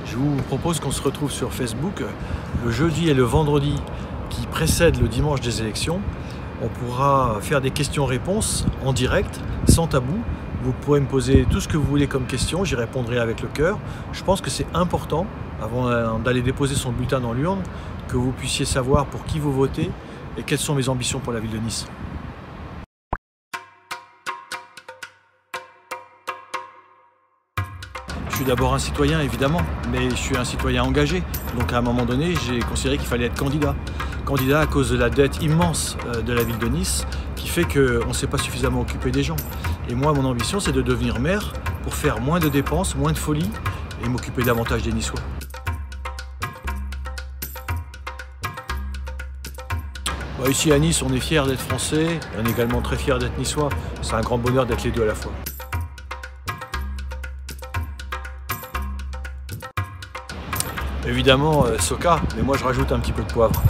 Je vous propose qu'on se retrouve sur Facebook le jeudi et le vendredi qui précèdent le dimanche des élections. On pourra faire des questions-réponses en direct, sans tabou. Vous pourrez me poser tout ce que vous voulez comme question, j'y répondrai avec le cœur. Je pense que c'est important, avant d'aller déposer son bulletin dans l'urne, que vous puissiez savoir pour qui vous votez et quelles sont mes ambitions pour la ville de Nice. Je suis d'abord un citoyen, évidemment, mais je suis un citoyen engagé. Donc à un moment donné, j'ai considéré qu'il fallait être candidat. Candidat à cause de la dette immense de la ville de Nice, qui fait qu'on ne s'est pas suffisamment occupé des gens. Et moi, mon ambition, c'est de devenir maire pour faire moins de dépenses, moins de folie et m'occuper davantage des Niçois. Ici à Nice, on est fiers d'être français, on est également très fiers d'être niçois. C'est un grand bonheur d'être les deux à la fois. Évidemment, Soka, mais moi je rajoute un petit peu de poivre.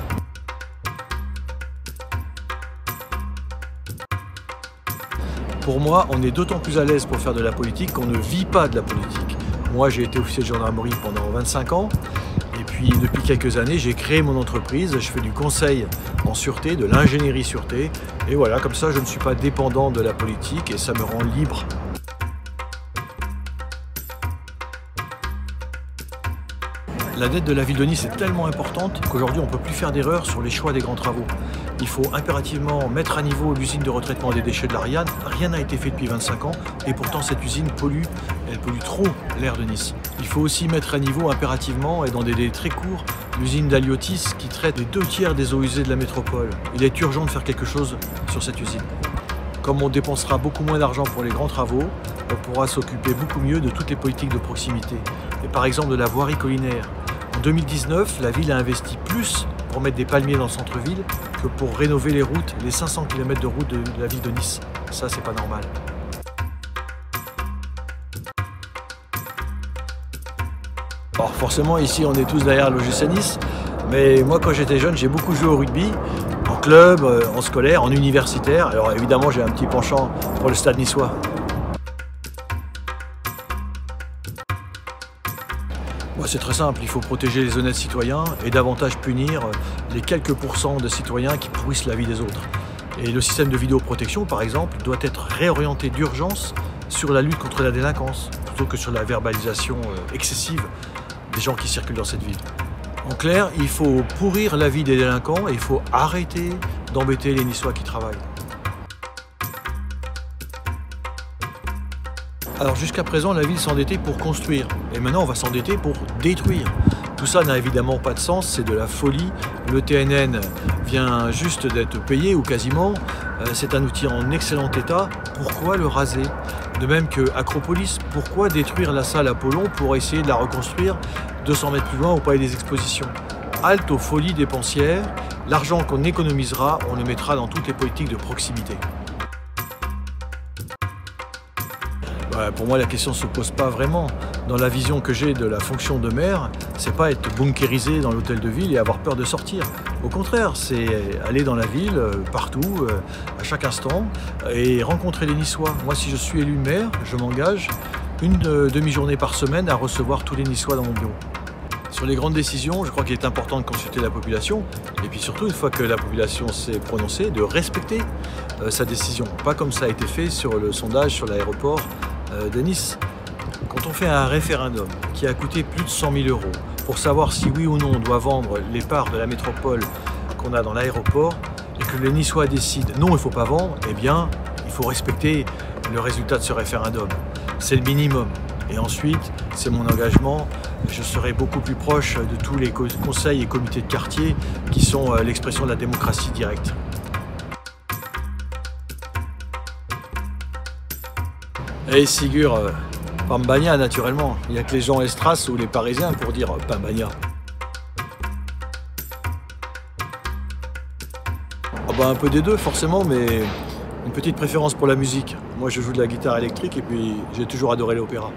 Pour moi, on est d'autant plus à l'aise pour faire de la politique qu'on ne vit pas de la politique. Moi, j'ai été officier de gendarmerie pendant 25 ans. Et puis, depuis quelques années, j'ai créé mon entreprise. Je fais du conseil en sûreté, de l'ingénierie sûreté. Et voilà, comme ça, je ne suis pas dépendant de la politique et ça me rend libre. La dette de la ville de Nice est tellement importante qu'aujourd'hui on ne peut plus faire d'erreur sur les choix des grands travaux. Il faut impérativement mettre à niveau l'usine de retraitement des déchets de l'Ariane. Rien n'a été fait depuis 25 ans et pourtant cette usine pollue, elle pollue trop l'air de Nice. Il faut aussi mettre à niveau impérativement et dans des délais très courts l'usine d'Aliotis qui traite les 2/3 des eaux usées de la métropole. Il est urgent de faire quelque chose sur cette usine. Comme on dépensera beaucoup moins d'argent pour les grands travaux, on pourra s'occuper beaucoup mieux de toutes les politiques de proximité. Et par exemple de la voirie collinaire. En 2019, la ville a investi plus pour mettre des palmiers dans le centre-ville que pour rénover les routes, les 500 km de route de la ville de Nice. Ça, c'est pas normal. Alors forcément, ici, on est tous derrière l'OGC Nice. Mais moi, quand j'étais jeune, j'ai beaucoup joué au rugby, en club, en scolaire, en universitaire. Alors évidemment, j'ai un petit penchant pour le stade niçois. C'est très simple, il faut protéger les honnêtes citoyens et davantage punir les quelques pourcents de citoyens qui pourrissent la vie des autres. Et le système de vidéoprotection, par exemple, doit être réorienté d'urgence sur la lutte contre la délinquance, plutôt que sur la verbalisation excessive des gens qui circulent dans cette ville. En clair, il faut pourrir la vie des délinquants et il faut arrêter d'embêter les Niçois qui travaillent. Alors jusqu'à présent, la ville s'endettait pour construire, et maintenant on va s'endetter pour détruire. Tout ça n'a évidemment pas de sens, c'est de la folie. Le TNN vient juste d'être payé, ou quasiment. C'est un outil en excellent état. Pourquoi le raser? De même que Acropolis, pourquoi détruire la salle Apollon pour essayer de la reconstruire 200 mètres plus loin au palais des expositions? Halte aux folies dépensières, l'argent qu'on économisera, on le mettra dans toutes les politiques de proximité. Pour moi, la question ne se pose pas vraiment. Dans la vision que j'ai de la fonction de maire, c'est pas être bunkérisé dans l'hôtel de ville et avoir peur de sortir. Au contraire, c'est aller dans la ville, partout, à chaque instant, et rencontrer les Niçois. Moi, si je suis élu maire, je m'engage une demi-journée par semaine à recevoir tous les Niçois dans mon bureau. Sur les grandes décisions, je crois qu'il est important de consulter la population et puis surtout, une fois que la population s'est prononcée, de respecter sa décision. Pas comme ça a été fait sur le sondage sur l'aéroport de Nice. Quand on fait un référendum qui a coûté plus de 100 000 € pour savoir si oui ou non on doit vendre les parts de la métropole qu'on a dans l'aéroport et que les Niçois décident non, il ne faut pas vendre, eh bien, il faut respecter le résultat de ce référendum. C'est le minimum. Et ensuite, c'est mon engagement, je serai beaucoup plus proche de tous les conseils et comités de quartier qui sont l'expression de la démocratie directe. Et Sigur, Pambagna naturellement, il n'y a que les gens Estras ou les Parisiens pour dire Pambagna. Un peu des deux forcément, mais une petite préférence pour la musique. Moi je joue de la guitare électrique et puis j'ai toujours adoré l'opéra.